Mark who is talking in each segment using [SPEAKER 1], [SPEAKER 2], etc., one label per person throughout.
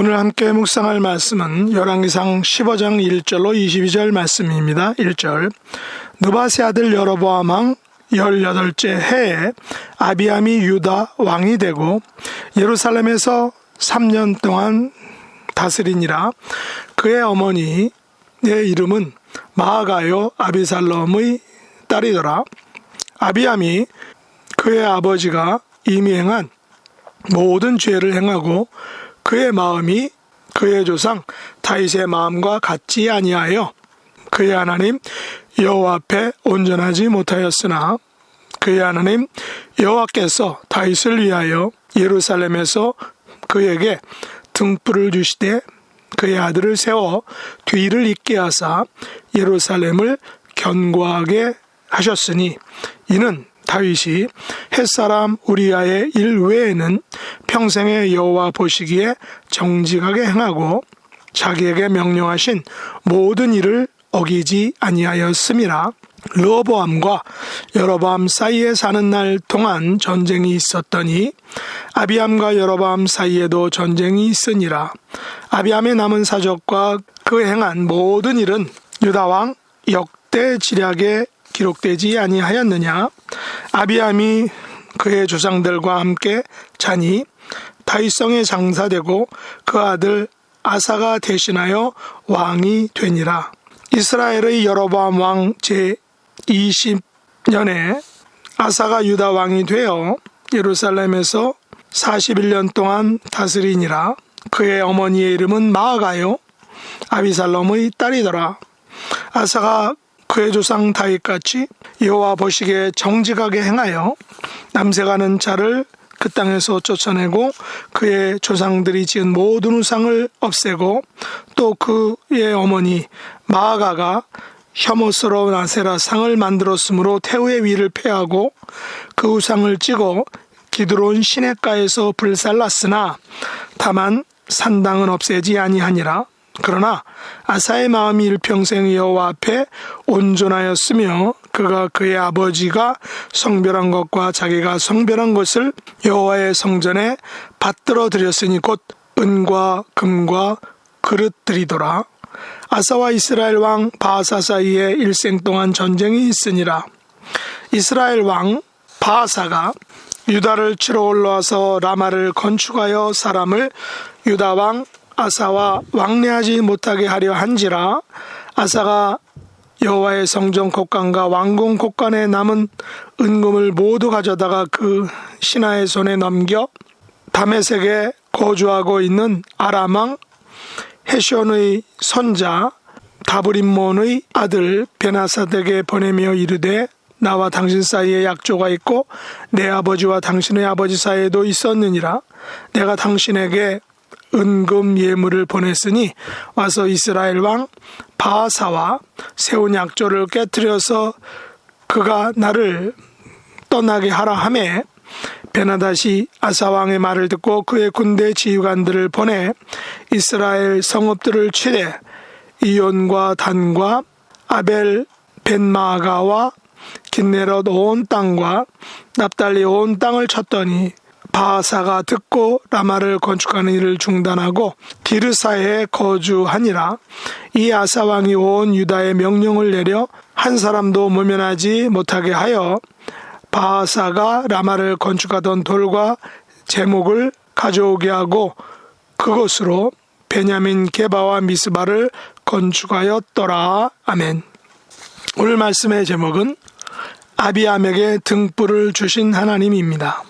[SPEAKER 1] 오늘 함께 묵상할 말씀은 열왕기상 15장 1절로 22절 말씀입니다. 1절 느밧의 아들 여로보암 왕 18째 해에 아비암이 유다 왕이 되고 예루살렘에서 3년 동안 다스리니라. 그의 어머니의 이름은 마아가요 아비살롬의 딸이더라. 아비암이 그의 아버지가 이미 행한 모든 죄를 행하고 그의 마음이 그의 조상 다윗의 마음과 같지 아니하여 그의 하나님 여호와 앞에 온전하지 못하였으나 그의 하나님 여호와께서 다윗을 위하여 예루살렘에서 그에게 등불을 주시되 그의 아들을 세워 뒤를 잇게 하사 예루살렘을 견고하게 하셨으니 이는 다윗이 햇사람 우리아의 일 외에는 평생에 여호와 보시기에 정직하게 행하고 자기에게 명령하신 모든 일을 어기지 아니하였음이라. 르호보암과 여로보암 사이에 사는 날 동안 전쟁이 있었더니 아비암과 여로보암 사이에도 전쟁이 있으니라. 아비암의 남은 사적과 그 행한 모든 일은 유다왕 역대지략에 기록되지 아니하였느냐. 아비암이 그의 조상들과 함께 자니 다윗성에 장사되고 그 아들 아사가 대신하여 왕이 되니라. 이스라엘의 여로보암 왕 제20년에 아사가 유다 왕이 되어 예루살렘에서 41년 동안 다스리니라. 그의 어머니의 이름은 마아가요 아비살롬의 딸이더라. 아사가 그의 조상 다윗같이 여호와 보시기에 정직하게 행하여 남색하는 자를 그 땅에서 쫓아내고 그의 조상들이 지은 모든 우상을 없애고 또 그의 어머니 마아가가 혐오스러운 아세라 상을 만들었으므로 태우의 위를 폐하고 그 우상을 찌고 기드론 시냇가에서 불살랐으나 다만 산당은 없애지 아니하니라. 그러나 아사의 마음이 일평생 여호와 앞에 온전하였으며 그가 그의 아버지가 성별한 것과 자기가 성별한 것을 여호와의 성전에 받들어 드렸으니 곧 은과 금과 그릇들이더라. 아사와 이스라엘 왕 바아사 사이에 일생 동안 전쟁이 있으니라. 이스라엘 왕 바아사가 유다를 치러 올라와서 라마를 건축하여 사람을 유다 왕 아사와 왕래하지 못하게 하려 한지라. 아사가 여호와의 성전 곡간과 왕궁 곡간에 남은 은금을 모두 가져다가 그 신하의 손에 넘겨 다메섹에 거주하고 있는 아람 왕 헤숤의 손자 다브림몬의 아들 베나사덱에 보내며 이르되 나와 당신 사이에 약조가 있고 내 아버지와 당신의 아버지 사이에도 있었느니라. 내가 당신에게 은금 예물을 보냈으니 와서 이스라엘 왕 바아사와 세운 약조를 깨뜨려서 그가 나를 떠나게 하라 하매 베나닷이 아사 왕의 말을 듣고 그의 군대 지휘관들을 보내 이스라엘 성읍들을 치되 이온과 단과 아벨 벤마가와 긴네롯 온 땅과 납달리 온 땅을 쳤더니 바아사가 듣고 라마를 건축하는 일을 중단하고 디르사에 거주하니라. 이 아사 왕이 온 유다에 명령을 내려 한 사람도 모면하지 못하게 하여 바아사가 라마를 건축하던 돌과 제목을 가져오게 하고 그것으로 베냐민 게바와 미스바를 건축하였더라. 아멘. 오늘 말씀의 제목은 아비암에게 등불을 주신 하나님입니다.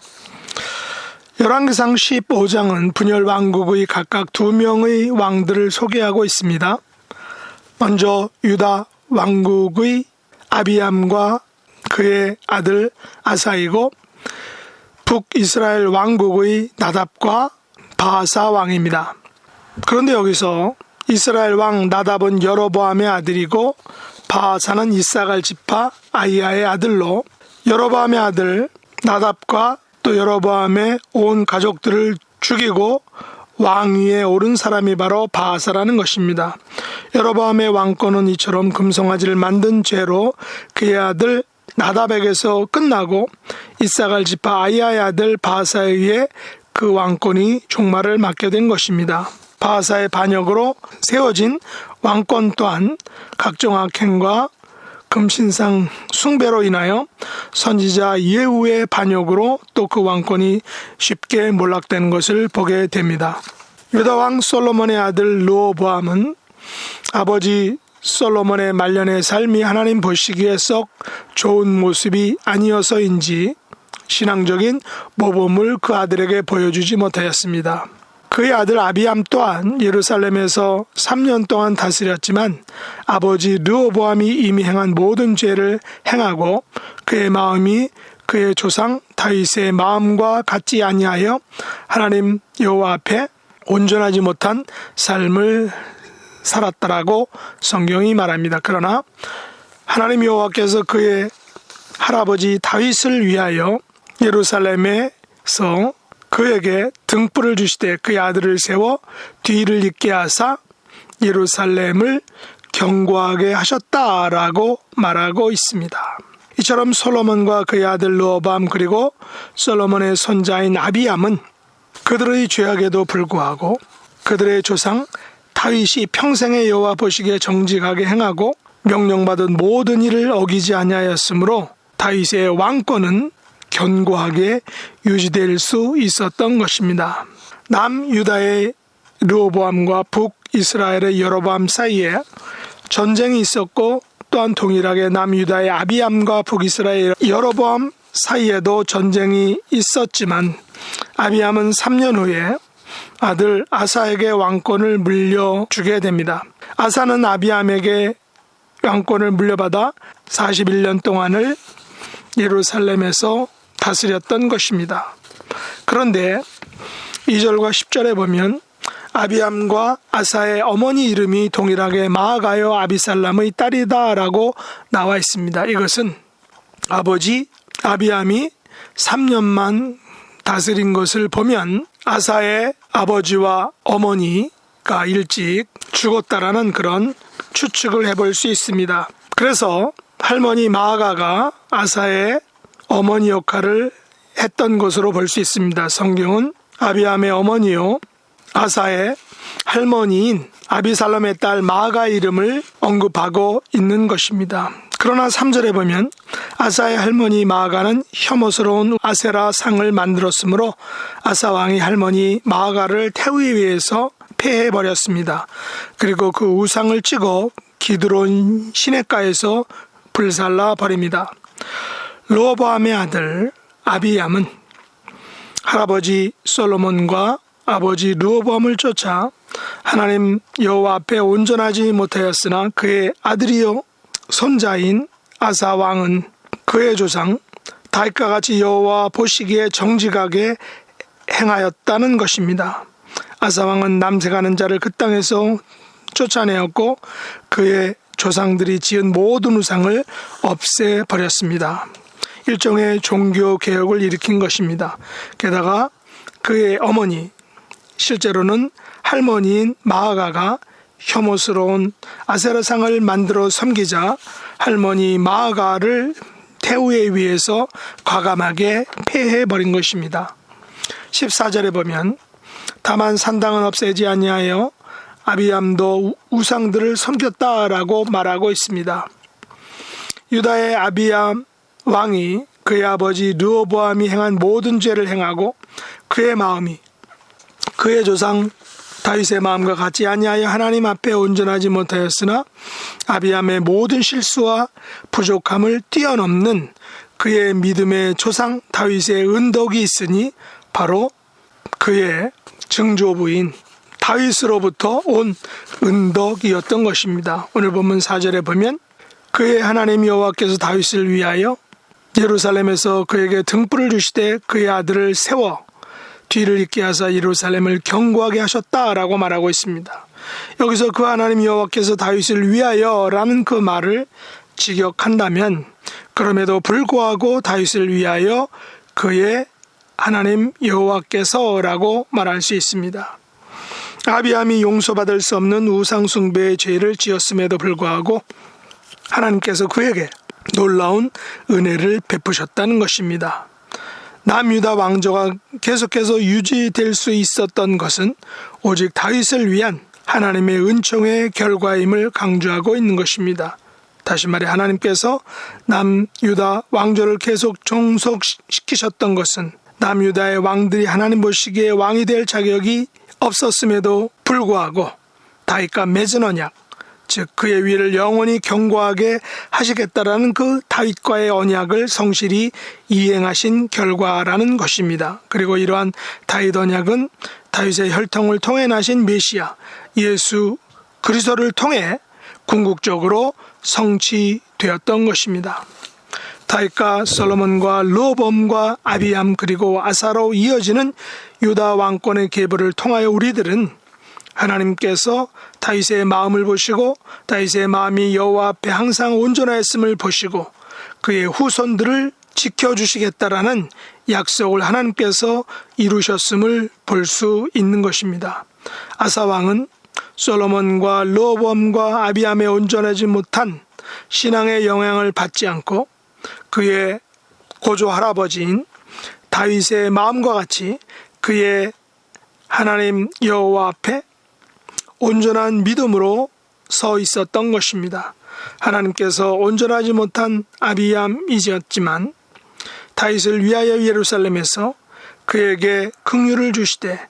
[SPEAKER 1] 열왕기상 15장은 분열 왕국의 각각 2명의 왕들을 소개하고 있습니다. 먼저 유다 왕국의 아비암과 그의 아들 아사이고 북이스라엘 왕국의 나답과 바아사 왕입니다. 그런데 여기서 이스라엘 왕 나답은 여로보암의 아들이고 바아사는 이사갈 지파 아이야의 아들로 여로보암의 아들 나답과 또 여로보암의 온 가족들을 죽이고 왕위에 오른 사람이 바로 바아사라는 것입니다. 여로보암의 왕권은 이처럼 금송아지를 만든 죄로 그의 아들 나답에게서 끝나고 이사갈 지파 아이야의 아들 바아사에 의해 그 왕권이 종말을 맞게 된 것입니다. 바하사의 반역으로 세워진 왕권 또한 각종 악행과 금신상 숭배로 인하여 선지자 예후의 반역으로 또 그 왕권이 쉽게 몰락되는 것을 보게 됩니다. 유다 왕 솔로몬의 아들 르호보암은 아버지 솔로몬의 말년의 삶이 하나님 보시기에 썩 좋은 모습이 아니어서인지 신앙적인 모범을 그 아들에게 보여주지 못하였습니다. 그의 아들 아비암 또한 예루살렘에서 3년 동안 다스렸지만 아버지 르호보암이 이미 행한 모든 죄를 행하고 그의 마음이 그의 조상 다윗의 마음과 같지 아니하여 하나님 여호와 앞에 온전하지 못한 삶을 살았다라고 성경이 말합니다. 그러나 하나님 여호와께서 그의 할아버지 다윗을 위하여 예루살렘에서 그에게 등불을 주시되 그의 아들을 세워 뒤를 잇게 하사 예루살렘을 견고하게 하셨다라고 말하고 있습니다. 이처럼 솔로몬과 그의 아들 르호보암 그리고 솔로몬의 손자인 아비암은 그들의 죄악에도 불구하고 그들의 조상 다윗이 평생의 여호와 보시기에 정직하게 행하고 명령받은 모든 일을 어기지 아니하였으므로 다윗의 왕권은 견고하게 유지될 수 있었던 것입니다. 남유다의 르호보암과 북이스라엘의 여로보암 사이에 전쟁이 있었고 또한 동일하게 남유다의 아비암과 북이스라엘 여로보암 사이에도 전쟁이 있었지만 아비암은 3년 후에 아들 아사에게 왕권을 물려주게 됩니다. 아사는 아비암에게 왕권을 물려받아 41년 동안을 예루살렘에서 다스렸던 것입니다. 그런데 2절과 10절에 보면 아비암과 아사의 어머니 이름이 동일하게 마아가요 아비살람의 딸이다 라고 나와 있습니다. 이것은 아버지 아비암이 3년만 다스린 것을 보면 아사의 아버지와 어머니가 일찍 죽었다라는 그런 추측을 해볼 수 있습니다. 그래서 할머니 마아가가 아사의 어머니 역할을 했던 것으로 볼 수 있습니다. 성경은 아비암의 어머니요 아사의 할머니인 아비살람의 딸 마아가 이름을 언급하고 있는 것입니다. 그러나 3절에 보면 아사의 할머니 마아가는 혐오스러운 아세라 상을 만들었으므로 아사 왕이 할머니 마아가를 태우기 위해서 폐해버렸습니다. 그리고 그 우상을 찍어 기드론 시냇가에서 불살라 버립니다. 르호보암의 아들 아비암은 할아버지 솔로몬과 아버지 르호보암을 쫓아 하나님 여호와 앞에 온전하지 못하였으나 그의 아들이요 손자인 아사 왕은 그의 조상 다윗과 같이 여호와 보시기에 정직하게 행하였다는 것입니다. 아사 왕은 남색하는 자를 그 땅에서 쫓아내었고 그의 조상들이 지은 모든 우상을 없애버렸습니다. 일종의 종교개혁을 일으킨 것입니다. 게다가 그의 어머니, 실제로는 할머니인 마아가가 혐오스러운 아세라상을 만들어 섬기자 할머니 마아가를 태우에 위해서 과감하게 폐해버린 것입니다. 14절에 보면 다만 산당은 없애지 아니하여 아비암도 우상들을 섬겼다라고 말하고 있습니다. 유다의 아비암 왕이 그의 아버지 르호보암이 행한 모든 죄를 행하고 그의 마음이 그의 조상 다윗의 마음과 같지 아니하여 하나님 앞에 온전하지 못하였으나 아비암의 모든 실수와 부족함을 뛰어넘는 그의 믿음의 조상 다윗의 은덕이 있으니 바로 그의 증조부인 다윗으로부터 온 은덕이었던 것입니다. 오늘 본문 4절에 보면 그의 하나님 여호와께서 다윗을 위하여 예루살렘에서 그에게 등불을 주시되 그의 아들을 세워 뒤를 잇게 하사 예루살렘을 견고하게 하셨다라고 말하고 있습니다. 여기서 그 하나님 여호와께서 다윗을 위하여라는 그 말을 직역한다면 그럼에도 불구하고 다윗을 위하여 그의 하나님 여호와께서라고 말할 수 있습니다. 아비암이 용서받을 수 없는 우상 숭배의 죄를 지었음에도 불구하고 하나님께서 그에게 놀라운 은혜를 베푸셨다는 것입니다. 남유다 왕조가 계속해서 유지될 수 있었던 것은 오직 다윗을 위한 하나님의 은총의 결과임을 강조하고 있는 것입니다. 다시 말해 하나님께서 남유다 왕조를 계속 종속시키셨던 것은 남유다의 왕들이 하나님 보시기에 왕이 될 자격이 없었음에도 불구하고 다윗과 맺은 언약, 즉 그의 위를 영원히 견고하게 하시겠다라는 그 다윗과의 언약을 성실히 이행하신 결과라는 것입니다. 그리고 이러한 다윗 언약은 다윗의 혈통을 통해 나신 메시아 예수 그리스도를 통해 궁극적으로 성취되었던 것입니다. 다윗과 솔로몬과 르호보암과 아비암 그리고 아사로 이어지는 유다 왕권의 계보를 통하여 우리들은 하나님께서 다윗의 마음을 보시고 다윗의 마음이 여호와 앞에 항상 온전하였음을 보시고 그의 후손들을 지켜주시겠다라는 약속을 하나님께서 이루셨음을 볼 수 있는 것입니다. 아사 왕은 솔로몬과 르호보암과 아비암에 온전하지 못한 신앙의 영향을 받지 않고 그의 고조 할아버지인 다윗의 마음과 같이 그의 하나님 여호와 앞에 온전한 믿음으로 서 있었던 것입니다. 하나님께서 온전하지 못한 아비암이었지만 다윗을 위하여 예루살렘에서 그에게 긍휼을 주시되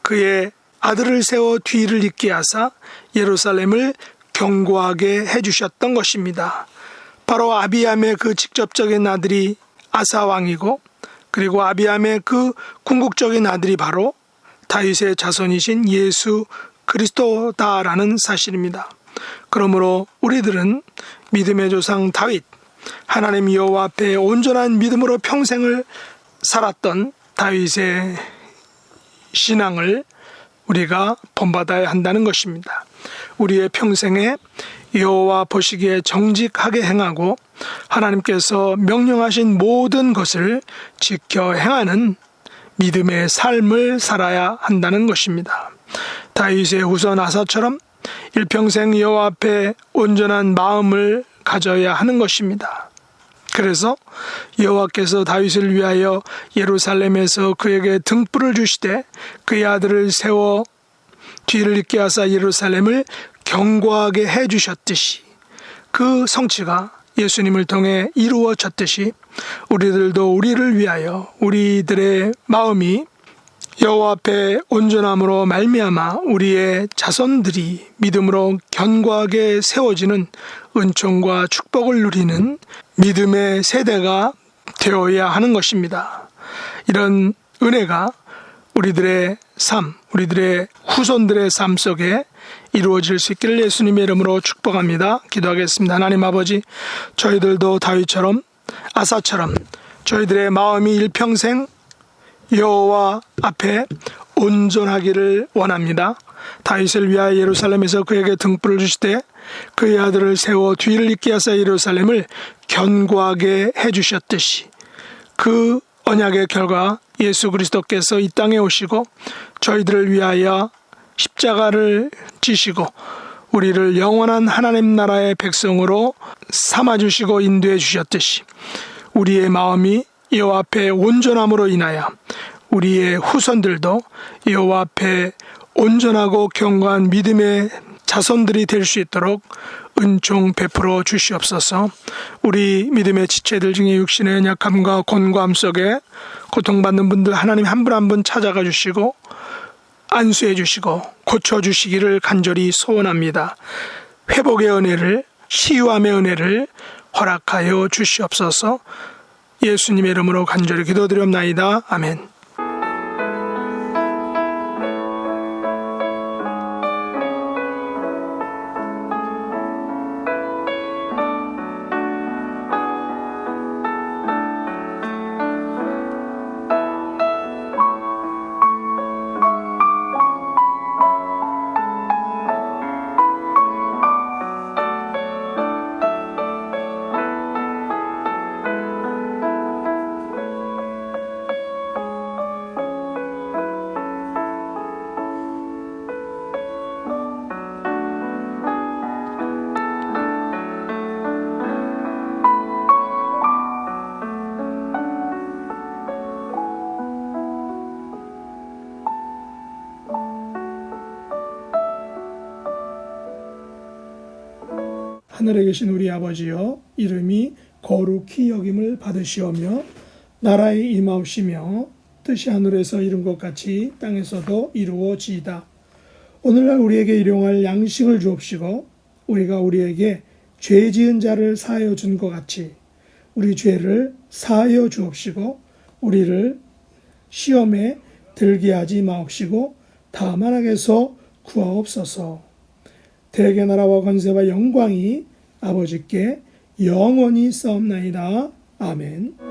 [SPEAKER 1] 그의 아들을 세워 뒤를 잇게 하사 예루살렘을 견고하게 해주셨던 것입니다. 바로 아비암의 그 직접적인 아들이 아사 왕이고 그리고 아비암의 그 궁극적인 아들이 바로 다윗의 자손이신 예수 그리스도다라는 사실입니다. 그러므로 우리들은 믿음의 조상 다윗, 하나님 여호와 앞에 온전한 믿음으로 평생을 살았던 다윗의 신앙을 우리가 본받아야 한다는 것입니다. 우리의 평생에 여호와 보시기에 정직하게 행하고 하나님께서 명령하신 모든 것을 지켜 행하는 믿음의 삶을 살아야 한다는 것입니다. 다윗의 후손 아사처럼 일평생 여호와 앞에 온전한 마음을 가져야 하는 것입니다. 그래서 여호와께서 다윗을 위하여 예루살렘에서 그에게 등불을 주시되 그의 아들을 세워 뒤를 잇게 하사 예루살렘을 견고하게 해주셨듯이 그 성취가 예수님을 통해 이루어졌듯이 우리들도 우리를 위하여 우리들의 마음이 여호와 앞에 온전함으로 말미암아 우리의 자손들이 믿음으로 견고하게 세워지는 은총과 축복을 누리는 믿음의 세대가 되어야 하는 것입니다. 이런 은혜가 우리들의 삶, 우리들의 후손들의 삶 속에 이루어질 수 있기를 예수님의 이름으로 축복합니다. 기도하겠습니다. 하나님 아버지, 저희들도 다윗처럼 아사처럼 저희들의 마음이 일평생 여호와 앞에 온전하기를 원합니다. 다윗을 위하여 예루살렘에서 그에게 등불을 주시되 그의 아들을 세워 뒤를 잇게 하사 예루살렘을 견고하게 해주셨듯이 그 언약의 결과 예수 그리스도께서 이 땅에 오시고 저희들을 위하여 십자가를 지시고 우리를 영원한 하나님 나라의 백성으로 삼아주시고 인도해 주셨듯이 우리의 마음이 여호와 앞에 온전함으로 인하여 우리의 후손들도 여호와 앞에 온전하고 견고한 믿음의 자손들이 될 수 있도록 은총 베풀어 주시옵소서. 우리 믿음의 지체들 중에 육신의 연약함과 곤고함 속에 고통받는 분들 하나님 한 분 한 분 찾아가 주시고 안수해 주시고 고쳐주시기를 간절히 소원합니다. 회복의 은혜를, 치유함의 은혜를 허락하여 주시옵소서. 예수님의 이름으로 간절히 기도드리옵나이다. 아멘. 하늘에 계신 우리 아버지여, 이름이 거룩히 여김을 받으시오며 나라의 임하옵시며 뜻이 하늘에서 이룬 것 같이 땅에서도 이루어지이다. 오늘날 우리에게 일용할 양식을 주옵시고 우리가 우리에게 죄 지은 자를 사하여 준 것 같이 우리 죄를 사하여 주옵시고 우리를 시험에 들게 하지 마옵시고 다만 악에서 구하옵소서. 대개 나라와 권세와 영광이 아버지께 영원히 싸움나이다. 아멘.